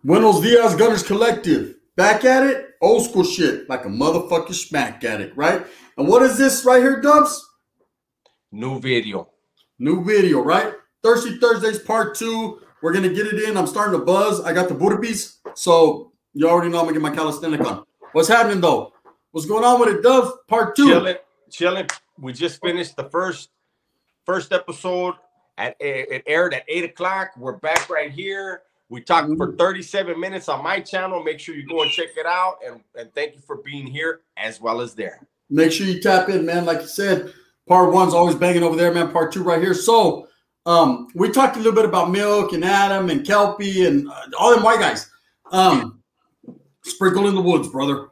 Buenos Dias, Gunners Collective. Back at it, old school shit, like a motherfucking smack addict, right? And what is this right here, Dubs? New video. New video, right? Thirsty Thursdays part 2. We're going to get it in. I'm starting to buzz. I got the Budapest, so you already know I'm going to get my calisthenic on. What's happening, though? What's going on with it, Dubs? Part 2. Chilling. We just finished the first episode. It aired at 8 o'clock. We're back right here. We talked for 37 minutes on my channel. Make sure you go and check it out. And thank you for being here as well as there. Make sure you tap in, man. Like you said, part 1's always banging over there, man. Part 2 right here. So we talked a little bit about Milk and Adam and Kelpie and all them white guys. Sprinkle in the woods, brother.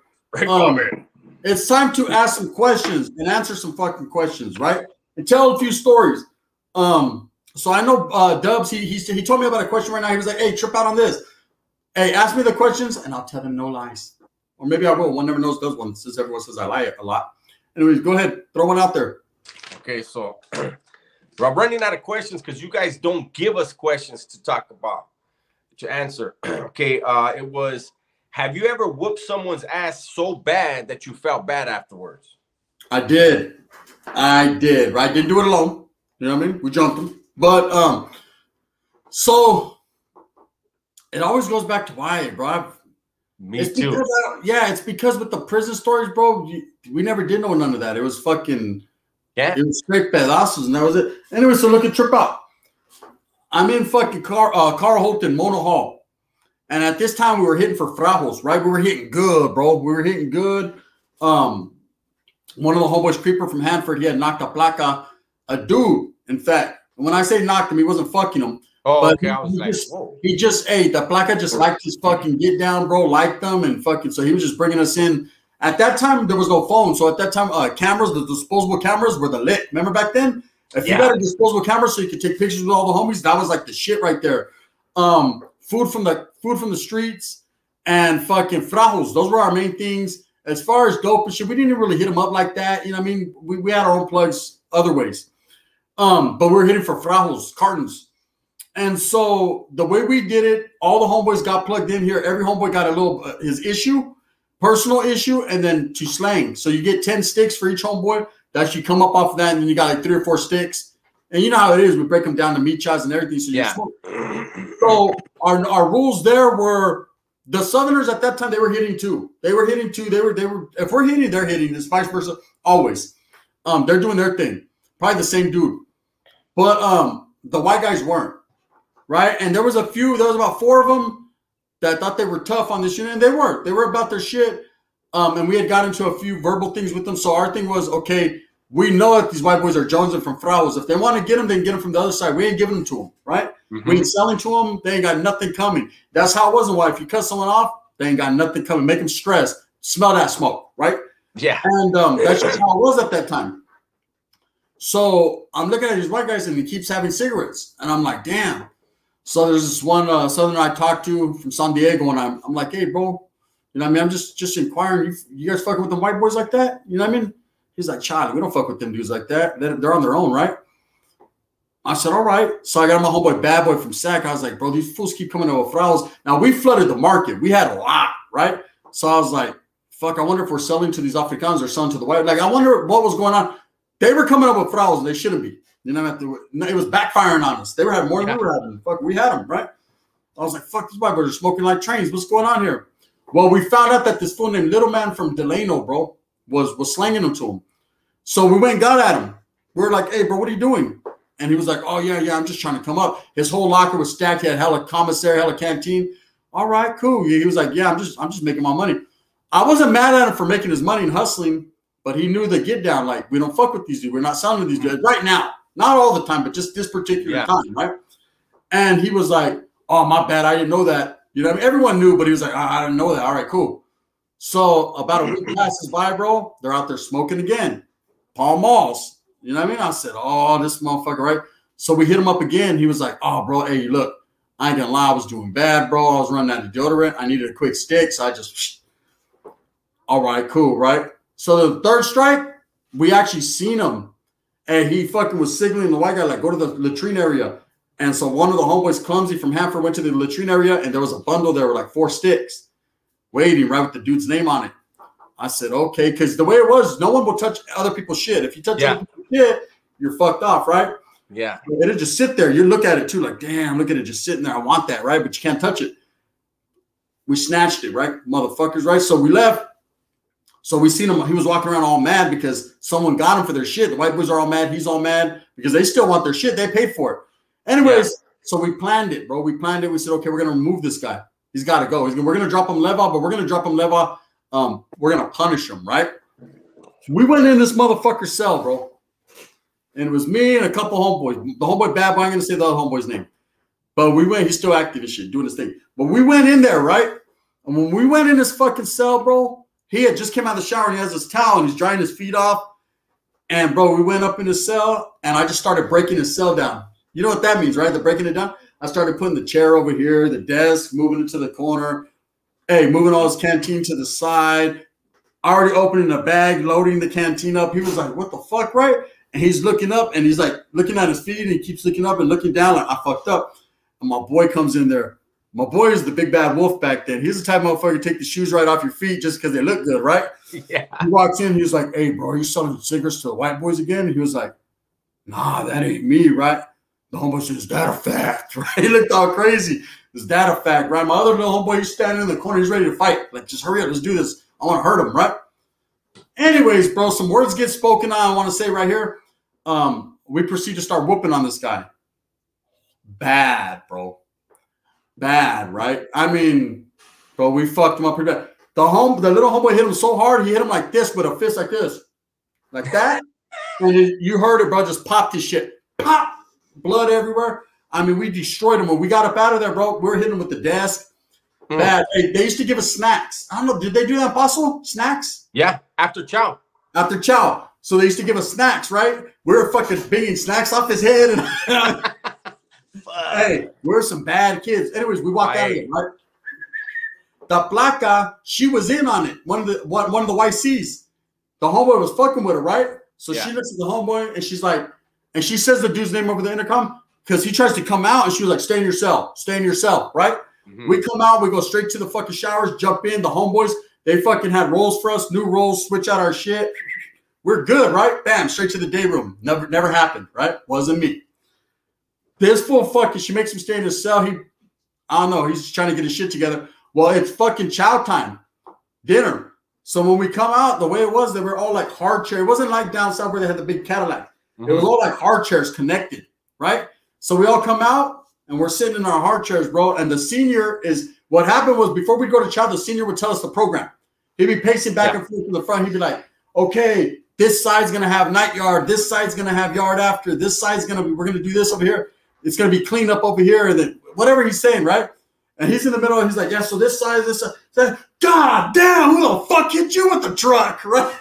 It's time to ask some questions and answer some fucking questions, right? And tell a few stories. So I know Dubs, he told me about a question right now. He was like, hey, trip out on this. Hey, ask me the questions and I'll tell him no lies. Or maybe I will. One never knows does one, since everyone says I lie a lot. Anyways, go ahead. Throw one out there. Okay, so we're running out of questions because you guys don't give us questions to talk about, to answer. Okay, it was, have you ever whooped someone's ass so bad that you felt bad afterwards? I did. Right? Didn't do it alone. You know what I mean? We jumped them. But so it always goes back to why, bro. Me too. It's because with the prison stories, bro, we never did know none of that. It was fucking, it was straight pedazos, and that was it. Anyway, so look at Trip Out. I'm in fucking Carl Holton, Mona Hall. And at this time, we were hitting for frajos, right? We were hitting good, bro. We were hitting good. One of the homeboys, Creeper from Hanford, he had knocked a placa. A dude, in fact. When I say knocked him, he wasn't fucking him. Oh, but okay. I was like, whoa. He just, the placa just liked his fucking get down, bro, liked them, and fucking, so he was just bringing us in. At that time, there was no phone. So at that time, cameras, the disposable cameras were the lit. Remember back then? If you got a disposable camera so you could take pictures with all the homies, that was like the shit right there. Food from the streets and fucking frajos. Those were our main things. As far as dope and shit, we didn't really hit them up like that. You know what I mean? We had our own plugs other ways. But we were hitting for frajos, cartons. And so the way we did it, all the homeboys got plugged in here. Every homeboy got a little, his issue, personal issue, and then to slang. So you get 10 sticks for each homeboy. That should come up off of that, and then you got like 3 or 4 sticks. And you know how it is. We break them down to meat chops and everything. So you smoke. So our rules there were, the Southerners at that time, they were hitting too. They were hitting too. They were, if we're hitting, they're hitting. It's vice versa, always. They're doing their thing. Probably the same dude. But the white guys weren't, right? And there was about 4 of them that thought they were tough on this shit, and they weren't. They were about their shit, and we had got into a few verbal things with them. So our thing was, okay, we know that these white boys are jonesing from frajos. If they want to get them, they can get them from the other side. We ain't giving them to them, right? We ain't selling to them. They ain't got nothing coming. That's how it was. And why, if you cut someone off, they ain't got nothing coming. Make them stress. Smell that smoke, right? Yeah. And that's just how it was at that time. So I'm looking at these white guys, and he keeps having cigarettes, and I'm like, damn. So there's this one Southerner I talked to from San Diego, and I'm like, hey, bro, you know what I mean? I'm just inquiring. You guys fucking with them white boys like that? You know what I mean? He's like, Charlie, we don't fuck with them dudes like that. They're on their own, right? I said, all right. So I got my homeboy Bad Boy from SAC. I was like, bro, these fools keep coming over frajos. Now, we flooded the market. We had a lot, right? So I was like, fuck, I wonder if we're selling to these Africans or selling to the white. Like, I wonder what was going on. They were coming up with frajos, and they shouldn't be. You know, it was backfiring on us. They were having more than we were having. Fuck, we had them, right? I was like, fuck, these white boys are smoking like trains. What's going on here? Well, we found out that this fool named Little Man from Delano, bro, was slanging them to him. So we went and got at him. We were like, hey, bro, what are you doing? And he was like, oh, yeah, I'm just trying to come up. His whole locker was stacked. He had hella commissary, hella canteen. All right, cool. He was like, yeah, I'm just making my money. I wasn't mad at him for making his money and hustling. But he knew the get down, like, we don't fuck with these dudes. We're not selling to these dudes right now. Not all the time, but just this particular time, right? And he was like, oh, my bad. I didn't know that. You know what I mean? Everyone knew, but he was like, I didn't know that. All right, cool. So about a week passes by, bro. They're out there smoking again. Paul Malls. You know what I mean? I said, oh, this motherfucker, right? So we hit him up again. He was like, oh, bro, hey, look, I ain't gonna lie. I was doing bad, bro. I was running out of deodorant. I needed a quick stick. So I just, all right, cool, right? So the third strike, we actually seen him. And he fucking was signaling the white guy, like, go to the latrine area. And so one of the homeboys, clumsy from Hanford, went to the latrine area, and there was a bundle there with like 4 sticks waiting right with the dude's name on it. I said, okay, because the way it was, no one will touch other people's shit. If you touch other people's shit, you're fucked off, right? Yeah. It'll just sit there. You look at it too, like, damn, look at it just sitting there. I want that, right? But you can't touch it. We snatched it, right? Motherfuckers, right? So we left. So we seen him. He was walking around all mad because someone got him for their shit. The white boys are all mad. He's all mad because they still want their shit. They paid for it. Anyways, so we planned it, bro. We planned it. We said, okay, we're going to remove this guy. He's got to go. We're going to drop him leva, but we're going to drop him leva. We're going to punish him, right? We went in this motherfucker's cell, bro. And it was me and a couple homeboys. The homeboy Bad Boy, I'm going to say the other homeboy's name. But we went, he's still active and shit, doing his thing. But we went in there, right? And when we went in his fucking cell, bro, he had just came out of the shower and he has his towel and he's drying his feet off. And, bro, we went up in his cell and I just started breaking his cell down. You know what that means, right? The breaking it down. I started putting the chair over here, the desk, moving it to the corner. Hey, moving all his canteen to the side. Already opening the bag, loading the canteen up. He was like, what the fuck, right? And he's looking up and he's like looking at his feet and he keeps looking up and looking down like, I fucked up. And my boy comes in there. My boy is the big bad wolf back then. He's the type of motherfucker to take the shoes right off your feet just because they look good, right? Yeah. He walks in. He was like, hey, bro, are you selling cigarettes to the white boys again? And he was like, nah, that ain't me, right? The homeboy says, is that a fact, right? He looked all crazy. Is that a fact, right? My other little homeboy, he's standing in the corner. He's ready to fight. Like, just hurry up. Let's do this. I want to hurt him, right? Anyways, bro, some words get spoken on. I want to say right here. We proceed to start whooping on this guy. Bad, bro. Bad, right? I mean, bro, we fucked him up pretty bad. The little homeboy hit him so hard, he hit him like this with a fist like this. Like that. And you heard it, bro. Just popped his shit. Pop! Blood everywhere. I mean, we destroyed him. When we got up out of there, bro, we were hitting him with the desk. Bad. Hey, they used to give us snacks. I don't know. Did they do that, Paso? Snacks? Yeah, after chow. After chow. So they used to give us snacks, right? We were fucking banging snacks off his head. And hey, we're some bad kids. Anyways, we walked out of it, right? The placa, she was in on it. One of the YCs. The homeboy was fucking with her, right? So she looks at the homeboy and she's like, and she says the dude's name over the intercom because he tries to come out and she was like, stay in your cell. Stay in your cell, right? We come out, we go straight to the fucking showers, jump in. The homeboys, they fucking had rolls for us, new rolls, switch out our shit. We're good, right? Bam, straight to the day room. Never happened, right? Wasn't me. This fool fucking, she makes him stay in his cell. I don't know, he's trying to get his shit together. Well, it's fucking chow time, dinner. So when we come out, the way it was, they were all like hard chairs. It wasn't like down south where they had the big Cadillac. It was all like hard chairs connected, right? So we all come out and we're sitting in our hard chairs, bro. And the senior is, what happened was before we go to chow, the senior would tell us the program. He'd be pacing back and forth to the front. He'd be like, okay, this side's going to have night yard. This side's going to have yard after. This side's going to be, we're going to do this over here. It's going to be cleaned up over here. And then whatever he's saying, right? And he's in the middle. And he's like, yeah, so this side, this side. God damn, who the fuck hit you with the truck, right?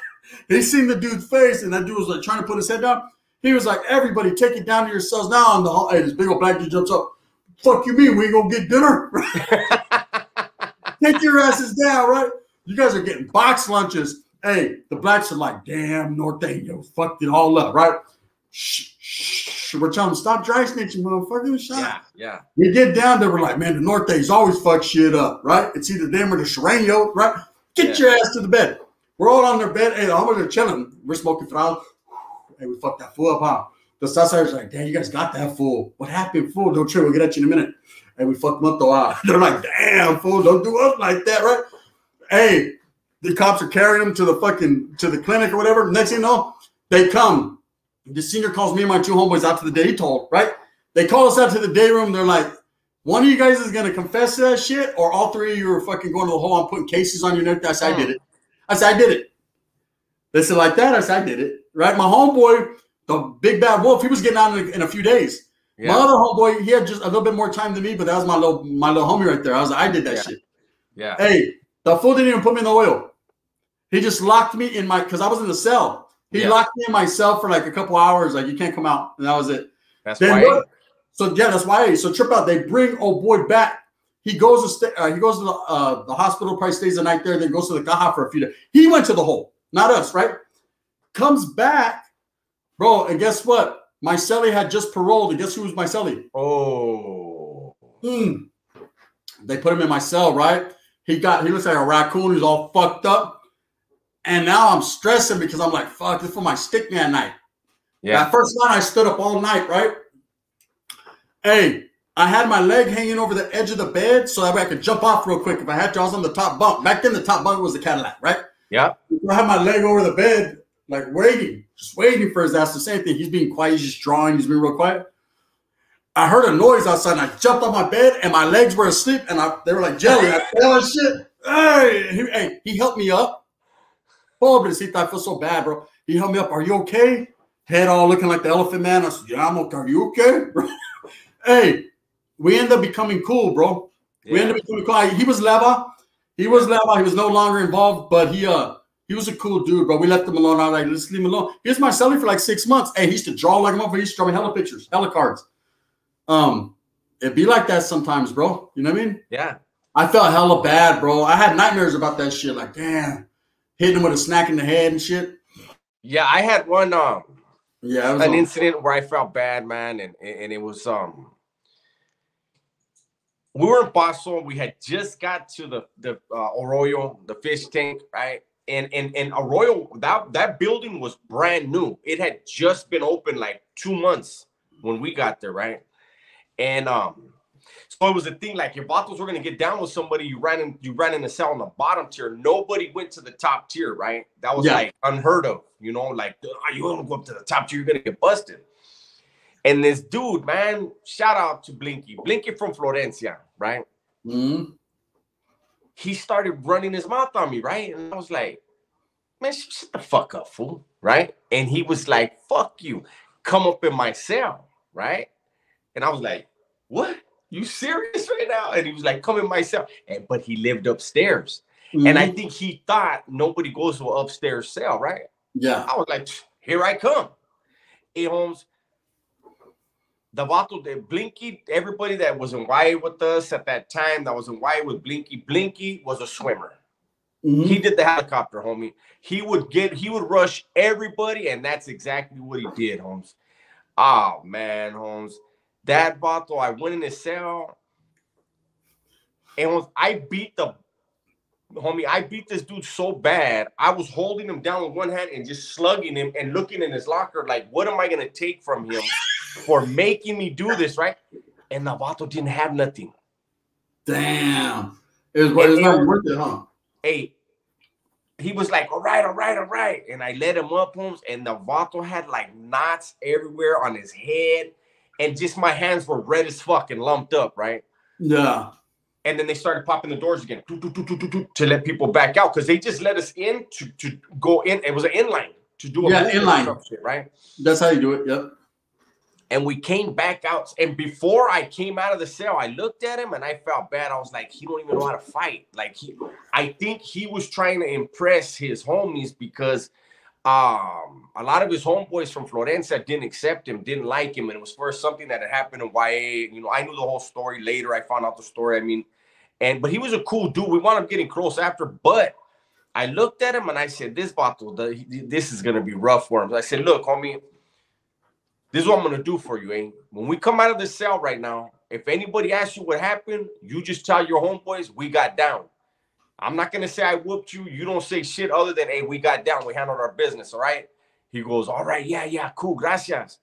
He seen the dude's face, and that dude was like trying to put his head down. He was like, everybody take it down to yourselves now. And hey, this big old black dude jumps up. Fuck you mean? We ain't going to get dinner? Take your asses down, right? You guys are getting box lunches. Hey, the blacks are like, damn, Norteño fucked it all up, right? Shh. We're telling them, stop dry snitching, motherfucker. Shut. Yeah. We get down there, we're like, man, the Norte's always fuck shit up, right? It's either them or the Sereno, right? Get your ass to the bed. We're all on their bed. Hey, the homies are chilling. We're smoking fries. Hey, we fucked that fool up, huh? The Southsiders are like, damn, you guys got that fool. What happened, fool? Don't trip. We'll get at you in a minute. Hey, we fucked them up, though. They're like, damn, fool, don't do us like that, right? Hey, the cops are carrying them to the clinic or whatever. Next thing you know, they come. The senior calls me and my two homeboys out to the day told, right? They call us out to the day room. They're like, one of you guys is going to confess to that shit, or all three of you are fucking going to the hole. I'm putting cases on your neck. I said, I did it. I said, I did it. They said, like that? I said, I did it. Right? My homeboy, the big bad wolf, he was getting out in a few days. Yeah. My other homeboy, he had just a little bit more time than me, but that was my little homie right there. I was like, I did that shit. Yeah. Hey, the fool didn't even put me in the oil. He just locked me in because I was in the cell. He locked me in my cell for like a couple hours. Like, you can't come out. And that was it. That's why. So, yeah, that's why. So, trip out. They bring old boy back. He goes to the hospital, probably stays the night there, then goes to the Caja for a few days. He went to the hole. Not us, right? Comes back, bro, and guess what? My celly had just paroled, and guess who was my celly? Oh. They put him in my cell, right? He looks like a raccoon. He's all fucked up. And now I'm stressing because I'm like, fuck, this is for my stick man night. Yeah. That first night I stood up all night, right? Hey, I had my leg hanging over the edge of the bed so that way I could jump off real quick if I had to. I was on the top bunk. Back then, the top bunk was the Cadillac, right? Yeah. I had my leg over the bed, like just waiting for his ass to say anything. He's being quiet. He's just drawing. He's being real quiet. I heard a noise outside, and I jumped on my bed, and my legs were asleep, and they were like jelly. I fell and shit. Hey, he helped me up. Pobrecito, I feel so bad, bro. He helped me up. Are you okay? Head all looking like the Elephant Man. I said, yeah, I'm okay. Are you okay? Hey, we ended up becoming cool, bro. Yeah. We ended up becoming cool. He was leva. He was no longer involved, but he was a cool dude, bro. We left him alone. I was like, let's leave him alone. Here's my celly for like 6 months. Hey, he used to draw like a motherfucker. He used to draw me hella pictures, hella cards. It'd be like that sometimes, bro. You know what I mean? Yeah. I felt hella bad, bro. I had nightmares about that shit. Like, damn, hitting him with a snack in the head and shit. Yeah, I had one an incident where I felt bad, man, and it was we were in Paso. We had just got to the Arroyo, the fish tank, right? And Arroyo, that building was brand new. It had just been open like 2 months when we got there, right? And so it was a thing, like if vatos were gonna get down with somebody, you ran in the cell on the bottom tier. Nobody went to the top tier, right? That was like unheard of, you know, like you want to go up to the top tier, you're gonna get busted. And this dude, man, shout out to Blinky from Florencia, right? Mm-hmm. He started running his mouth on me, right? And I was like, man, shut the fuck up, fool, right? And he was like, fuck you, come up in my cell, right? And I was like, what? You serious right now? And he was like, come in my cell. But he lived upstairs. Mm-hmm. And I think he thought nobody goes to an upstairs cell, right? Yeah. I was like, here I come. Hey, Holmes, the vato, the Blinky, everybody that was in Hawaii with us at that time, that was in Hawaii with Blinky was a swimmer. Mm-hmm. He did the helicopter, homie. He would rush everybody, and that's exactly what he did, Holmes. Oh, man, Holmes. That vato, I went in his cell, and I beat this dude so bad. I was holding him down with one hand and just slugging him and looking in his locker like, what am I going to take from him for making me do this, right? And the vato didn't have nothing. Damn. It was not worth it, huh? Hey, he was like, all right. And I let him up, Holmes, and the vato had like knots everywhere on his head. And just my hands were red as fuck and lumped up, right? Yeah. And then they started popping the doors again to let people back out because they just let us in to go in. It was an inline to do inline shit, right? That's how you do it. Yep. And we came back out. And before I came out of the cell, I looked at him and I felt bad. I was like, he don't even know how to fight. Like I think he was trying to impress his homies because a lot of his homeboys from Florencia didn't accept him, didn't like him, and it was for something that had happened in YA. You know, I knew the whole story later. I found out the story. I mean, but he was a cool dude. We wound up getting close after, but I looked at him and I said, this vato, this is gonna be rough for him. I said, look, homie, this is what I'm gonna do for you, eh? When we come out of this cell right now, if anybody asks you what happened, you just tell your homeboys we got down. I'm not going to say I whooped you. You don't say shit other than, hey, we got down. We handled our business, all right? He goes, all right, yeah, cool, gracias.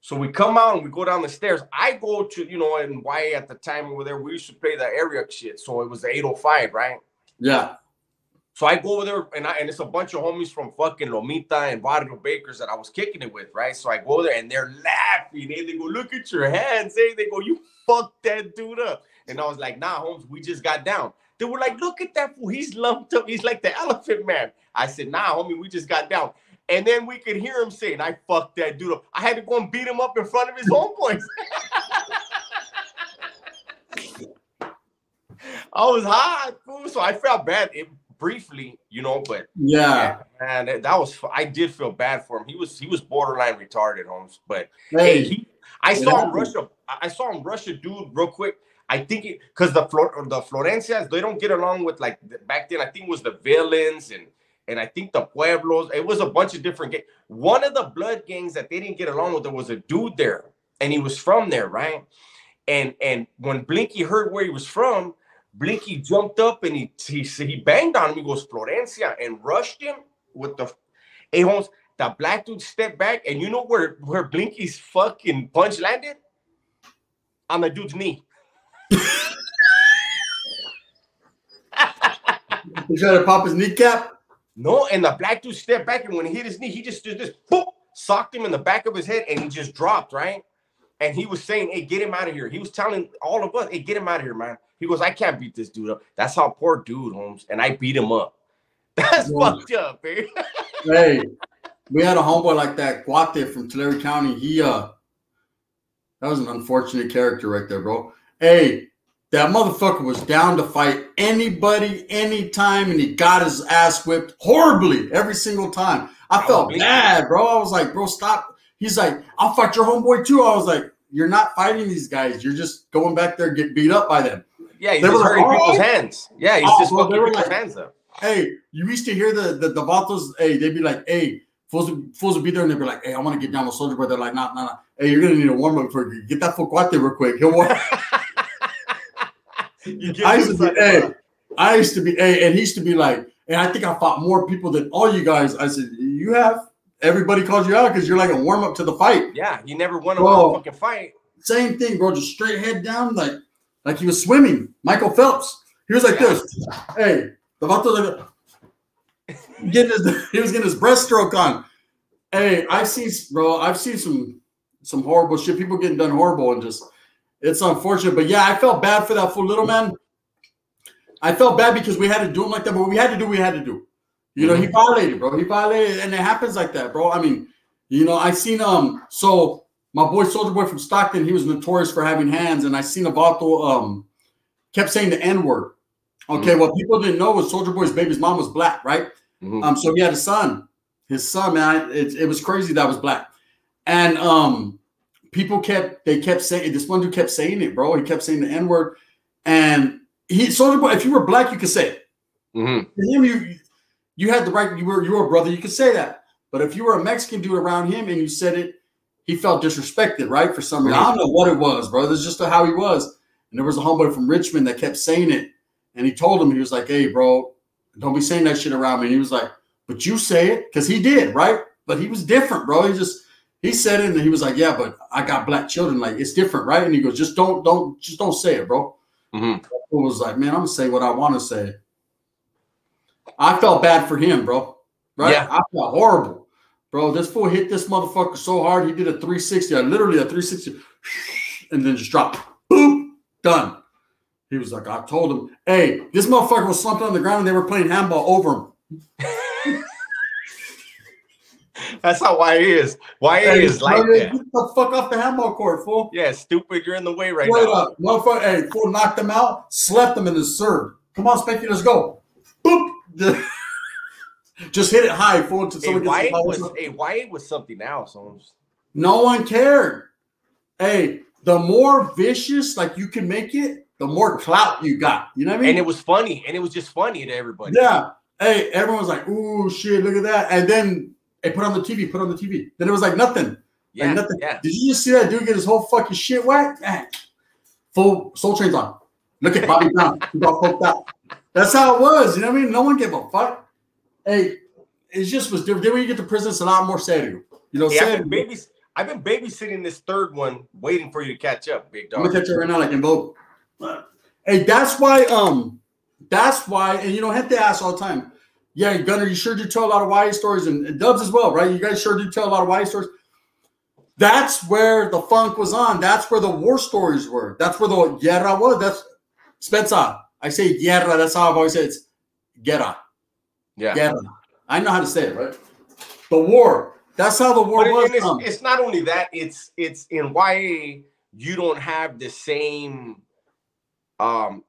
So we come out and we go down the stairs. I go to, you know, in YA at the time over there, we used to play the area shit. So it was the 805, right? Yeah. So I go over there and it's a bunch of homies from fucking Lomita and Barrio Bakers that I was kicking it with, right? So I go there and they're laughing. They go, look at your hands. They go, you fucked that dude up. And I was like, nah, Holmes, we just got down. They were like, look at that fool. He's lumped up. He's like the Elephant Man. I said, nah, homie, we just got down. And then we could hear him saying, I fucked that dude up. I had to go and beat him up in front of his homeboys. I was hot, fool. So I felt bad briefly, you know, but yeah, man, that was, I did feel bad for him. He was borderline retarded, Holmes. But hey, I saw him rush a dude real quick. I think because the Florencias, they don't get along with, like, back then, I think it was the villains and and I think the Pueblos. It was a bunch of different gangs. One of the blood gangs that they didn't get along with, there was a dude there, and he was from there, right? And when Blinky heard where he was from, Blinky jumped up and he banged on him. He goes, Florencia, and rushed him with the. Hey, Holmes, the black dude stepped back, and you know where Blinky's fucking punch landed? On the dude's knee. He tried to pop his kneecap? No, and the black dude stepped back, and when he hit his knee, he just did this, boom, socked him in the back of his head, and he just dropped, right? And he was saying, hey, get him out of here. He was telling all of us, hey, get him out of here, man. He goes, I can't beat this dude up. That's how poor dude, Holmes. And I beat him up. That's fucked up, baby. Hey, we had a homeboy like that, Guate from Tulare County. That was an unfortunate character right there, bro. Hey, that motherfucker was down to fight anybody, anytime, and he got his ass whipped horribly every single time. I felt bad, bro. I was like, bro, stop. He's like, I'll fight your homeboy too. I was like, you're not fighting these guys. You're just going back there and get beat up by them. Yeah, he's just hurting people's hands. Yeah, he's just fucking people's hands up. Hey, you used to hear the Vatos, hey, they'd be like, hey, fools would be there, and they'd be like, hey, I want to get down with Soldier Boy. They're like, nah. Hey, you're going to need a warm-up for you. Get that fuck out there real quick. He'll warm I used to be, and he used to be like, and I think I fought more people than all you guys. I said, you have? Everybody calls you out because you're like a warm-up to the fight. Yeah, you never won a motherfucking fight. Same thing, bro. Just straight head down, like he was swimming. Michael Phelps. He was like this. Hey, the Vato, he was getting his breaststroke on. Hey, I've seen some horrible shit. People getting done horrible, and just it's unfortunate. But yeah, I felt bad for that fool little man. I felt bad because we had to do him like that, but we had to do what we had to do. You know, he violated, bro. He violated, and it happens like that, bro. I mean, you know, I seen so my boy Soldier Boy from Stockton, he was notorious for having hands, and I seen a Vato kept saying the N-word. Okay, what people didn't know was Soldier Boy's baby's mom was black, right? So he had a son. His son, man, it was crazy that was black. And people kept saying, this one dude kept saying it, bro. He kept saying the N-word. And Soldier Boy, if you were black, you could say it. To him, you had the right, you were a brother, you could say that. But if you were a Mexican dude around him and you said it, he felt disrespected, right? For some reason. I don't know what it was, bro. That's just how he was. And there was a homeboy from Richmond that kept saying it. And he told him, he was like, hey, bro, don't be saying that shit around me. And he was like, but you say it, because he did, right? But he was different, bro. He said it, and he was like, yeah, but I got black children. Like, it's different, right? And he goes, just don't say it, bro. It was like, man, I'm gonna say what I want to say. I felt bad for him, bro. Right? Yeah. I felt horrible, bro. This fool hit this motherfucker so hard, he did a 360, literally a 360, and then just dropped. Boom, done. He was like, I told him, hey, this motherfucker was slumped on the ground and they were playing handball over him. That's how YA is. YA is like that. Get the fuck off the handball court, fool. Yeah, stupid. You're in the way right now. Motherfucker, hey, fool knocked him out, slept him in his serve. Come on, Spanky, let's go. Boop. Just hit it high, fool. Until someone YA was something else. No one cared. Hey, the more vicious like you can make it, the more clout you got. You know what I mean? And it was funny. And it was just funny to everybody. Yeah. Hey, everyone's like, ooh, shit, look at that. And then, hey, put on the TV. Then it was like nothing. Yeah, like nothing. Yeah. Did you just see that dude get his whole fucking shit whacked? Full Soul Train's on. Look at Bobby Brown. He got poked out. That's how it was. You know what I mean? No one gave a fuck. Hey, it just was different. Then when you get to prison, it's a lot more serio. You know, hey, I've been babysitting this third one, waiting for you to catch up, big dog. I'm gonna catch up right now, like in both. Hey, that's why, and you know, hit the ass all the time. Yeah, Gunner, you sure do tell a lot of YA stories, and Dubs as well, right? You guys sure do tell a lot of YA stories. That's where the funk was on. That's where the war stories were. That's where the guerra was. That's Spencer. I say guerra. That's how I've always said it. It's guerra. Yeah. Guerra. I know how to say it, right? The war. That's how the war was. It's not only that. It's in YA. You don't have the same.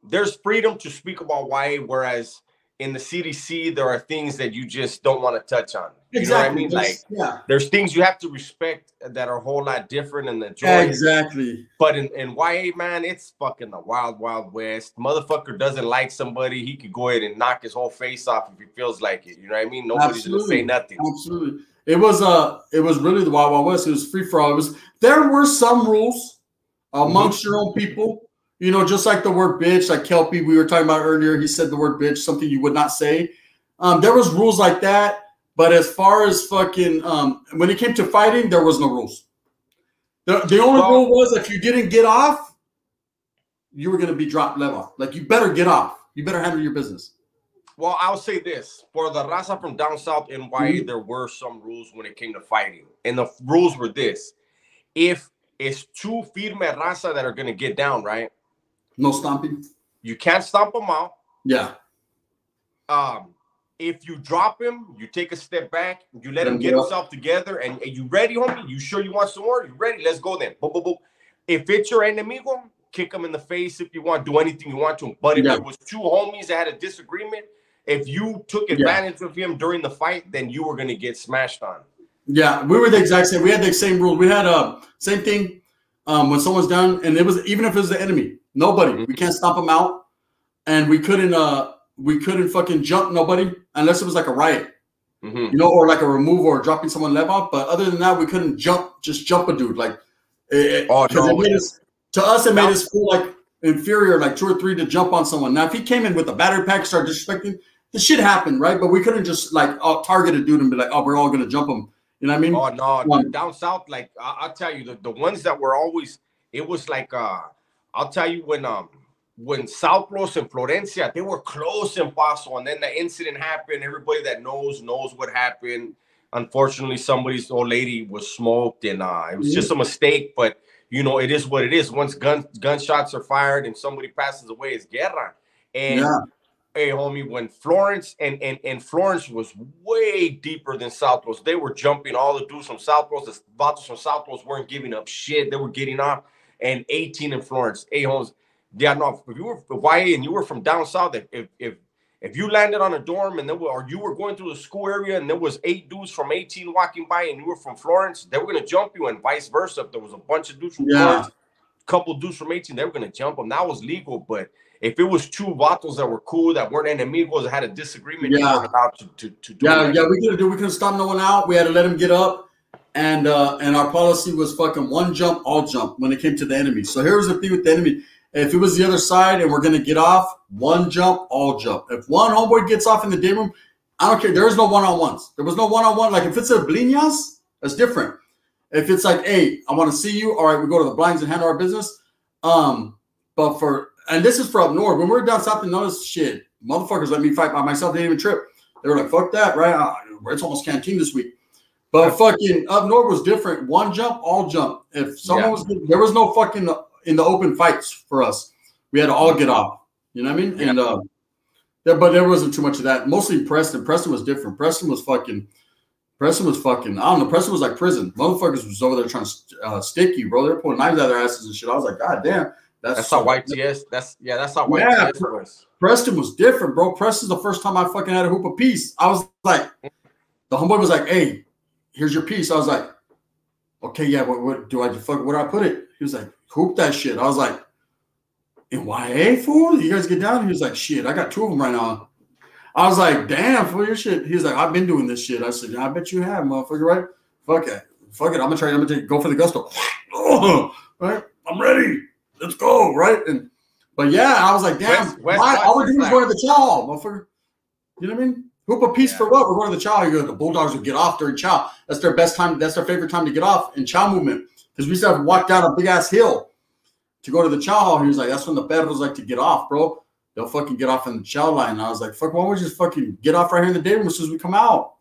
There's freedom to speak about YA, whereas in the CDC, there are things that you just don't want to touch on. You Exactly. know what I mean? Like, there's things you have to respect that are a whole lot different in the joint. Exactly. But in YA, man, it's fucking the wild, wild west. Motherfucker doesn't like somebody, he could go ahead and knock his whole face off if he feels like it. You know what I mean? Nobody's gonna say nothing. Absolutely. It was really the wild, wild west. It was free for all. There were some rules amongst your own people. You know, just like the word bitch, like Kelpie, we were talking about earlier, he said the word bitch, something you would not say. There was rules like that, but as far as fucking, when it came to fighting, there was no rules. The only rule was if you didn't get off, you were going to be dropped level. Like, you better get off. You better handle your business. Well, I'll say this. For the raza from down south in YA, there were some rules when it came to fighting. And the rules were this. If it's two firme raza that are going to get down, right? No stomping. You can't stomp them out. Yeah. If you drop him, you take a step back, you let him get himself together, and you ready, homie? You sure you want some more? You ready? Let's go then. Boom, boom, boom. If it's your enemigo, kick him in the face if you want. Do anything you want to him. But if it was two homies that had a disagreement, if you took advantage of him during the fight, then you were going to get smashed on. Yeah, we were the exact same. We had the same rule. We had same thing when someone's down, and it was even if it was the enemy. Nobody. We can't stomp them out, and we couldn't fucking jump nobody unless it was like a riot, you know, or like a remove or dropping someone level. But other than that, we couldn't just jump a dude. Like, to us, it made us feel like inferior, like 2 or 3 to jump on someone. Now, if he came in with a battery pack, start disrespecting, the shit happened, right? But we couldn't just like target a dude and be like, oh, we're all gonna jump him. You know what I mean? Oh no, down south, like I'll tell you, the ones that were always, it was like I'll tell you when South Los and Florencia, they were close in Paso, and then the incident happened. Everybody that knows what happened. Unfortunately, somebody's old lady was smoked, and it was just a mistake. But you know, it is what it is. Once gunshots are fired and somebody passes away, it's guerra. And hey, homie, when Florence and Florence was way deeper than South Los, they were jumping all the dudes from South Los. The vatos from South Los weren't giving up shit. They were getting off. And 18 in Florence. Hey, homes. Yeah, no, if you were YA and you were from down south, if you landed on a dorm and or you were going through the school area and there was 8 dudes from 18 walking by and you were from Florence, they were going to jump you, and vice versa. If there was a bunch of dudes from Florence, a couple dudes from 18, they were going to jump them. That was legal. But if it was 2 vatos that were cool, that weren't enemigos, that had a disagreement, you weren't allowed to do that. Yeah, we couldn't stop no one out. We had to let him get up. And our policy was fucking one jump, all jump when it came to the enemy. So here was the thing with the enemy. If it was the other side and we're going to get off, one jump, all jump. If one homeboy gets off in the day room, I don't care. There is no one-on-ones. There was no one-on-one. Like if it's a bliñas, that's different. If it's like, hey, I want to see you. All right, we go to the blinds and handle our business. And this is for up north. When we were down south and notice shit, motherfuckers let me fight by myself. They didn't even trip. They were like, fuck that, right? It's almost canteen this week. But fucking up north was different. One jump, all jump. If someone was, there was no fucking in the open fights for us. We had to all get off. You know what I mean? And but there wasn't too much of that. Mostly Preston. Preston was different. Preston was fucking. I don't know. Preston was like prison. Motherfuckers was over there trying to stick you, bro. They're pulling knives out of their asses and shit. I was like, God damn. That's how YTS. That's how YTS was. Preston was different, bro. Preston's the first time I fucking had a hoop of peace. I was like, the homeboy was like, hey, here's your piece. I was like, okay, yeah, what do I put it? He was like, hoop that shit. I was like, in YA, fool? You guys get down? He was like, shit, I got 2 of them right now. I was like, damn, fool, your shit. He was like, I've been doing this shit. I said, I bet you have, motherfucker, right? Fuck it. I'm gonna go for the gusto. Right? I'm ready. Let's go, right? But yeah, I was like, damn, all we're doing is going to the chow, motherfucker. You know what I mean? Hoop a piece for what? We're going to the chow. You go, the Bulldogs would get off during chow. That's their best time. That's their favorite time to get off in chow movement. Because we used to have to walk down a big ass hill to go to the chow. He was like, that's when the perros like to get off, bro. They'll fucking get off in the chow line. And I was like, fuck, why don't we just fucking get off right here in the day room as soon as we come out?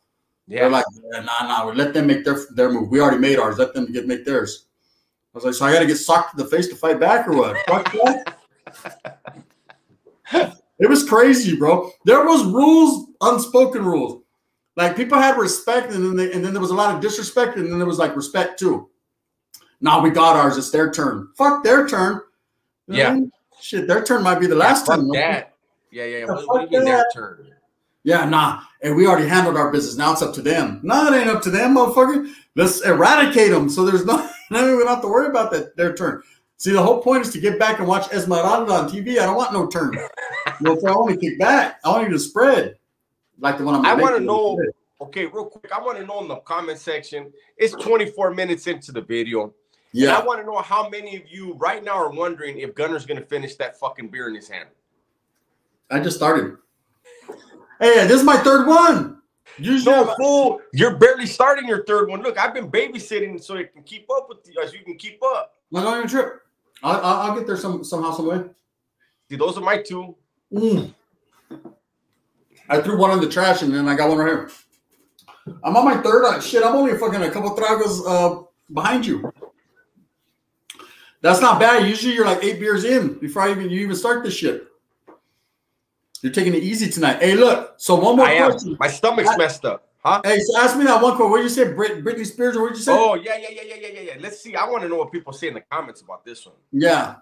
Yeah. They're like, nah, we let them make their move. We already made ours. Let them make theirs. I was like, so I got to get socked in the face to fight back or what? Fuck that. It was crazy, bro. There was rules, unspoken rules. Like people had respect, and then there was a lot of disrespect, and then there was like respect too. Now we got ours. It's their turn. Fuck their turn. You know what I mean? Shit, their turn might be the last turn. That. Yeah. What do you mean their turn? Yeah, nah. And we already handled our business. Now it's up to them. No, it ain't up to them, motherfucker. Let's eradicate them so there's no, we don't have to worry about that their turn. See, the whole point is to get back and watch Esmeralda on TV. I don't want no turn. Well, if I want to kick back, I want you to spread like the one I'm. I want to know. Okay, real quick. I want to know in the comment section. It's 24 minutes into the video. Yeah. And I want to know how many of you right now are wondering if Gunner's going to finish that fucking beer in his hand. I just started. Hey, this is my third one. Usually no, fool. You're barely starting your third one. Look, I've been babysitting so you can keep up with you, as you can keep up. I'm not even trip. I'll get there somehow, some way. See, those are my two. I threw one in the trash and then I got one right here. I'm on my third. Shit, I'm only fucking a couple tragos behind you. That's not bad. Usually you're like 8 beers in before you even start this shit. You're taking it easy tonight. Hey, look. So one more question. My stomach's messed up. Huh? Hey, so ask me that one question. What did you say? Britney Spears, or what did you say? Oh, yeah. Let's see. I want to know what people say in the comments about this one. Yeah.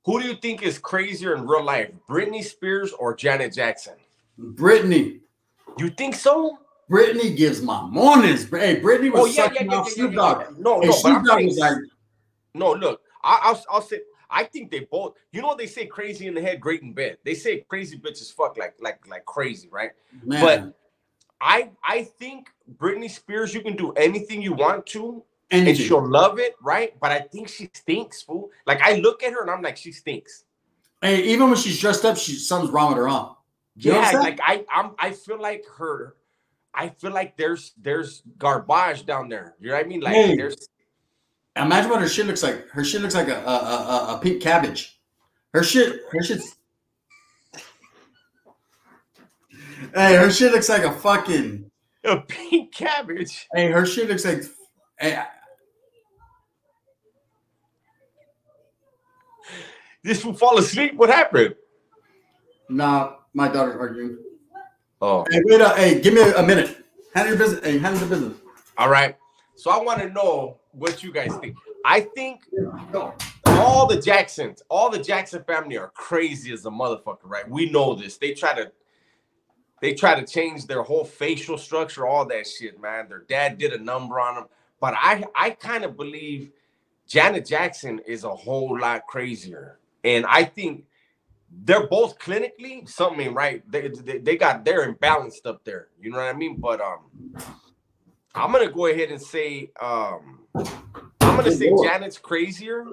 Who do you think is crazier in real life, Britney Spears or Janet Jackson? Britney. You think so? Britney gives my mornings. Hey, Britney was sucking off Snoop Dogg. No, Snoop Dogg was like, no, look, I'll say. I think they both. You know what they say? Crazy in the head, great in bed. They say crazy bitches fuck like crazy, right? Man. But I think Britney Spears, you can do anything you want to, and she'll love it, right? But I think she stinks, fool. Like I look at her and I'm like, she stinks. Hey, even when she's dressed up, something's wrong with her arm. Yeah, like I feel like her. I feel like there's garbage down there. You know what I mean? Like there's. Imagine what her shit looks like. Her shit looks like a pink cabbage. Her shit's. Hey, her shit looks like a fucking pink cabbage. Hey, her shit looks like. Hey, this will fall asleep. What happened? Nah, my daughter's arguing. Oh. Hey, wait up. Hey, give me a minute. Handle your business. Hey, handle the business. All right. So I want to know what you guys think. I think all the Jackson family are crazy as a motherfucker, right? We know this. They try to change their whole facial structure, all that shit, man. Their dad did a number on them. But I kind of believe Janet Jackson is a whole lot crazier. And I think they're both clinically something ain't right. They're imbalanced up there. You know what I mean? But I'm gonna go ahead and say Janet's crazier.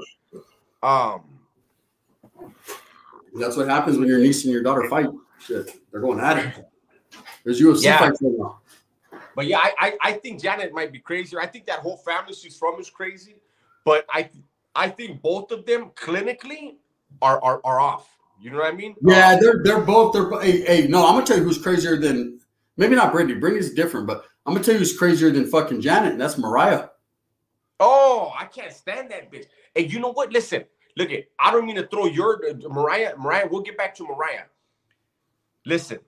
That's what happens when your niece and your daughter fight. Shit, they're going at it. There's UFC fights going on. But yeah, I think Janet might be crazier. I think that whole family she's from is crazy. But I think both of them clinically are off. You know what I mean? Yeah, they're both. Hey, no, I'm gonna tell you who's crazier than maybe not Britney. Britney's different, but I'm gonna tell you who's crazier than fucking Janet, and that's Mariah. Oh, I can't stand that bitch. Hey, you know what? Listen, look it. I don't mean to throw your Mariah. We'll get back to Mariah. Listen,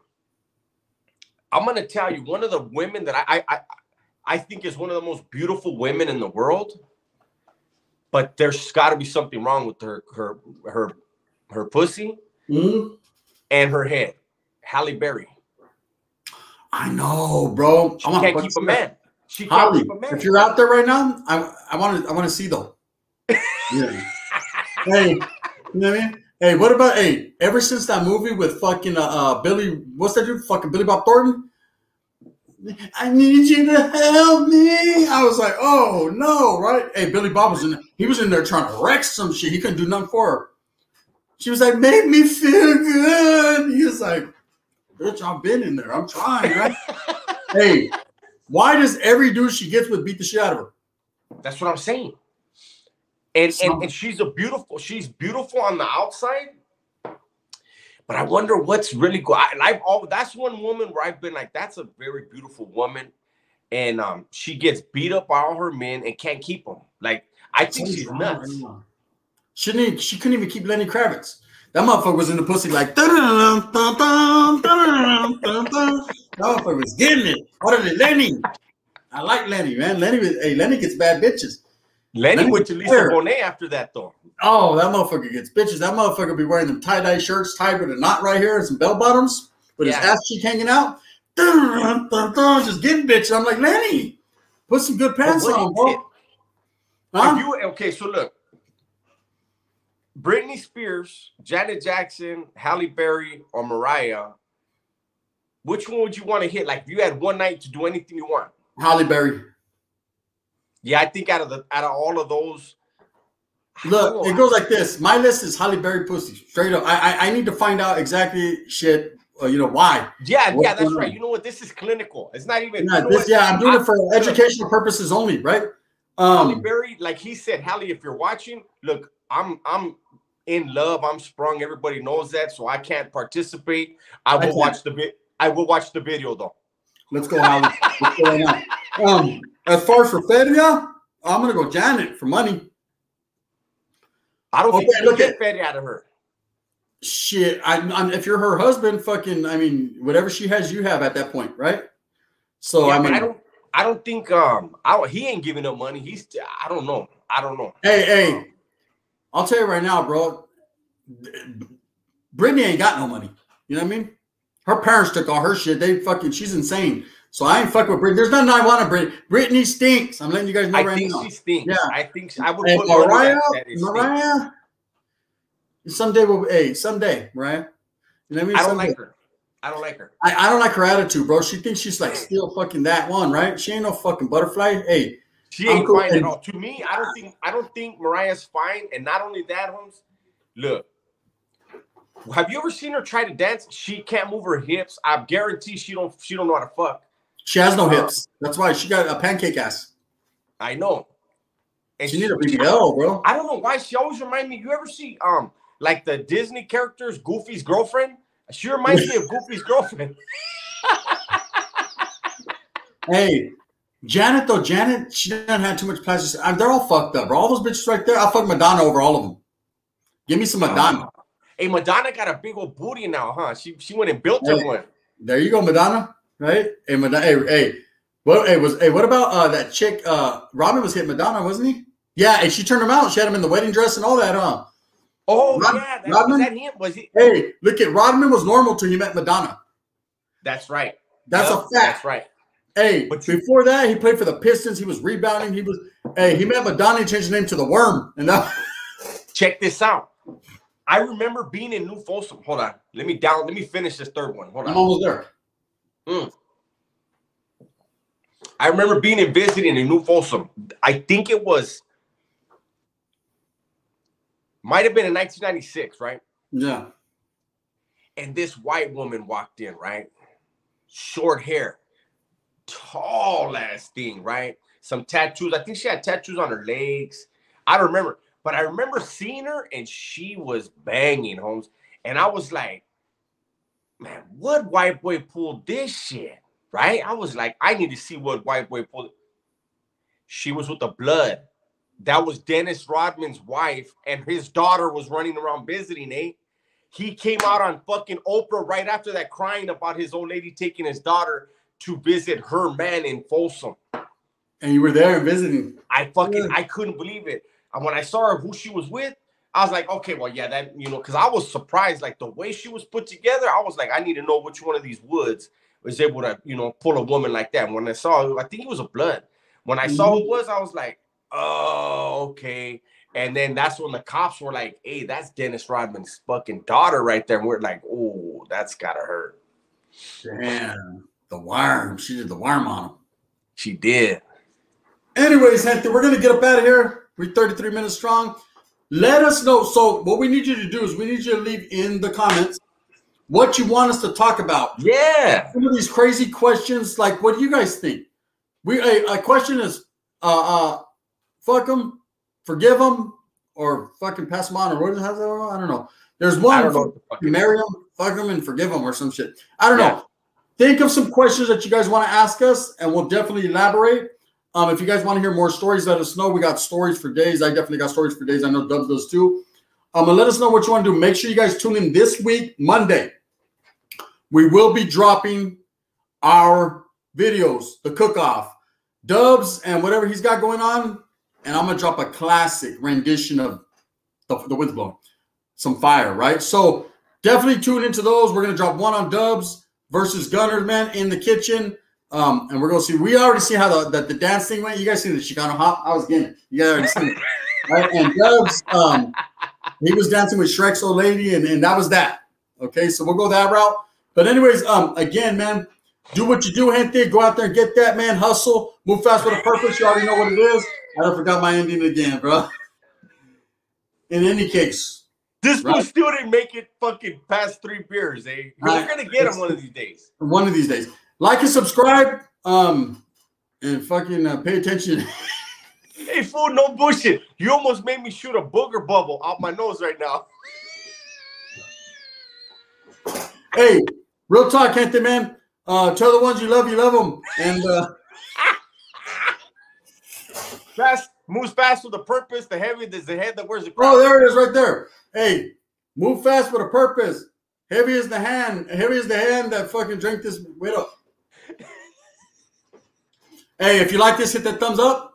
I'm gonna tell you one of the women that I think is one of the most beautiful women in the world. But there's got to be something wrong with her pussy and her head. Halle Berry. I know, bro. She can't keep a man. She can't keep a man. If you're out there right now, I want to see though. Yeah. Hey, you know what I mean? Hey, what about ever since that movie with fucking Billy, what's that dude? Fucking Billy Bob Thornton? I need you to help me. I was like, oh no, right? Hey, Billy Bob was in there. He was in there trying to wreck some shit. He couldn't do nothing for her. She was like, make me feel good. He was like, bitch, I've been in there. I'm trying, right? Hey, why does every dude she gets with beat the shit out of her? That's what I'm saying. And she's beautiful on the outside. But I wonder what's really good. That's one woman where I've been like, that's a very beautiful woman. And she gets beat up by all her men and can't keep them. Like, I think she's nuts. She couldn't even keep Lenny Kravitz. That motherfucker was in the pussy like, that motherfucker was getting it. What is it, Lenny? I like Lenny, man. Lenny gets bad bitches. Lenny went to Lisa Bonet after that, though. Oh, that motherfucker gets bitches. That motherfucker be wearing them tie-dye shirts tied with a knot right here and some bell bottoms but his ass cheek hanging out. Just getting bitch. I'm like, Lenny, put some good pants on, bro. Huh? Okay, so look. Britney Spears, Janet Jackson, Halle Berry, or Mariah, which one would you want to hit? Like, if you had one night to do anything you want. Halle Berry. Yeah, I think out of all of those. Look, it goes like this. My list is Halle Berry pussy. Straight up. I need to find out exactly shit. Why? Yeah, that's right. You know what? This is clinical. It's not even. I'm doing it for educational purposes only, right? Halle Berry, like he said, Halle, if you're watching, look, I'm in love. I'm sprung. Everybody knows that, so I can't participate. I will watch the video though. Let's go, Halle. Let's go right now. As far as for Feria, I'm gonna go Janet for money. I don't think you get Feria out of her. Shit, if you're her husband, fucking, I mean, whatever she has, you have at that point, right? So yeah, I don't think he ain't giving up money. I don't know. Hey, I'll tell you right now, bro. Britney ain't got no money. You know what I mean? Her parents took all her shit. She's insane. So I ain't fucking with Britney. There's nothing I want to Britney. Britney stinks. I'm letting you guys know right now. I think she stinks. Yeah. I think I would put Mariah. Someday, Mariah. You know what I mean? I don't like her. I don't like her attitude, bro. She thinks she's like still fucking that one, right? She ain't no fucking butterfly. Hey, she ain't fine at all. To me, I don't think Mariah's fine. And not only that, Holmes. Look, have you ever seen her try to dance? She can't move her hips. I guarantee she don't know how to fuck. She has no hips. That's why she got a pancake ass. I know. And she need a BBL, bro. I don't know why she always reminds me. You ever see like the Disney characters, Goofy's girlfriend? She reminds me of Goofy's girlfriend. Hey, Janet, though. Janet, she doesn't have too much plastic. They're all fucked up, bro. All those bitches right there. I'll fuck Madonna over all of them. Give me some Madonna. Hey, Madonna got a big old booty now, huh? She went and built her one. There you go, Madonna. Right? Hey, Madonna. Hey. What about that chick? Robin was hitting Madonna, wasn't he? Yeah, and she turned him out. She had him in the wedding dress and all that, huh? Oh, yeah. Was that him? Was he? Hey, look at Rodman was normal till he met Madonna. That's right. That's a fact. That's right. Hey, but before that, he played for the Pistons. He was rebounding. He met Madonna. He changed his name to the Worm. And now, check this out. I remember being in New Folsom. Hold on. Let me finish this third one. Hold on. I'm almost there. I remember visiting in New Folsom. I think it might have been in 1996, right? Yeah. And this white woman walked in, right? Short hair, tall ass thing, right? Some tattoos. I think she had tattoos on her legs. I don't remember. But I remember seeing her and she was banging, Holmes. And I was like, man, what white boy pulled this shit? Right? I was like, I need to see what white boy pulled. She was with the blood. That was Dennis Rodman's wife, and his daughter was running around visiting, eh? He came out on fucking Oprah right after that crying about his old lady taking his daughter to visit her man in Folsom. And you were there visiting. I couldn't believe it. And when I saw her, who she was with, I was like, okay, well, yeah, that, because I was surprised, like the way she was put together. I was like, I need to know which one of these Woods was able to, pull a woman like that. And when I saw, I think it was a blood. When I saw who it was, I was like, oh, okay. And then that's when the cops were like, hey, that's Dennis Rodman's fucking daughter right there. And we're like, oh, that's gotta hurt. Damn. The worm. She did the worm on him. She did. Anyways, Hector, we're going to get up out of here. We're 33 minutes strong. Let us know. So what we need you to do is we need you to leave in the comments what you want us to talk about. Yeah. Some of these crazy questions, like what do you guys think? A question is, fuck them, forgive them, or fucking pass them on, or what? I don't know. There's one, marry them, fuck them, and forgive them, or some shit. I don't know. Think of some questions that you guys want to ask us, and we'll definitely elaborate. If you guys want to hear more stories, let us know. We got stories for days. I definitely got stories for days. I know Dubs does too. Let us know what you want to do. Make sure you guys tune in this week, Monday. We will be dropping our videos, the cook-off, Dubs, and whatever he's got going on. And I'm going to drop a classic rendition of the Wind's Blowing. Some fire, right? So definitely tune into those. We're going to drop one on Dubs. versus Gunners, man, in the kitchen. And we're gonna see. We already see how the dance thing went. You guys seen the Chicano hop? I was getting it. You guys already seen it. Right? And Dubs, he was dancing with Shrek's old lady, and that was that. Okay, so we'll go that route. But anyways, again, man, do what you do, gente. Go out there and get that, man. Hustle, move fast with a purpose. You already know what it is. I done forgot my ending again, bro. In any case, this fool still didn't make it fucking past 3 beers. Eh? We're gonna get him one of these days. One of these days. Like and subscribe. And fucking pay attention. Hey, fool, no bullshit. You almost made me shoot a booger bubble out my nose right now. Hey, real talk, gente, man. Tell the ones you love them. And fast, moves fast with a purpose. The heavy is the head that wears the crown. Oh, there it is right there. Hey, move fast with a purpose. Heavy is the hand. Heavy is the hand that fucking drank this. Wait up. Hey, if you like this, hit that thumbs up.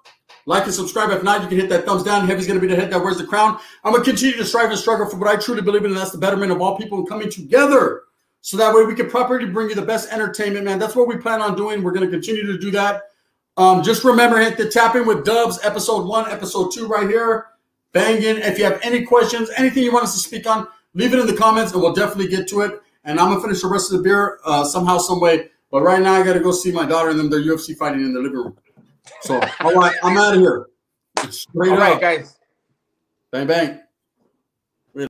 Like and subscribe. If not, you can hit that thumbs down. Heavy's going to be the head that wears the crown. I'm going to continue to strive and struggle for what I truly believe in, and that's the betterment of all people and coming together. So that way we can properly bring you the best entertainment, man. That's what we plan on doing. We're going to continue to do that. Just remember, hit the Tap In with Dubs, episode 1, episode 2 right here. Banging. If you have any questions, anything you want us to speak on, leave it in the comments, and we'll definitely get to it. And I'm going to finish the rest of the beer somehow, some way. But right now, I got to go see my daughter and them. They're UFC fighting in the living room. So, all right, I'm out of here. Straight all right, up. guys. Bang, bang.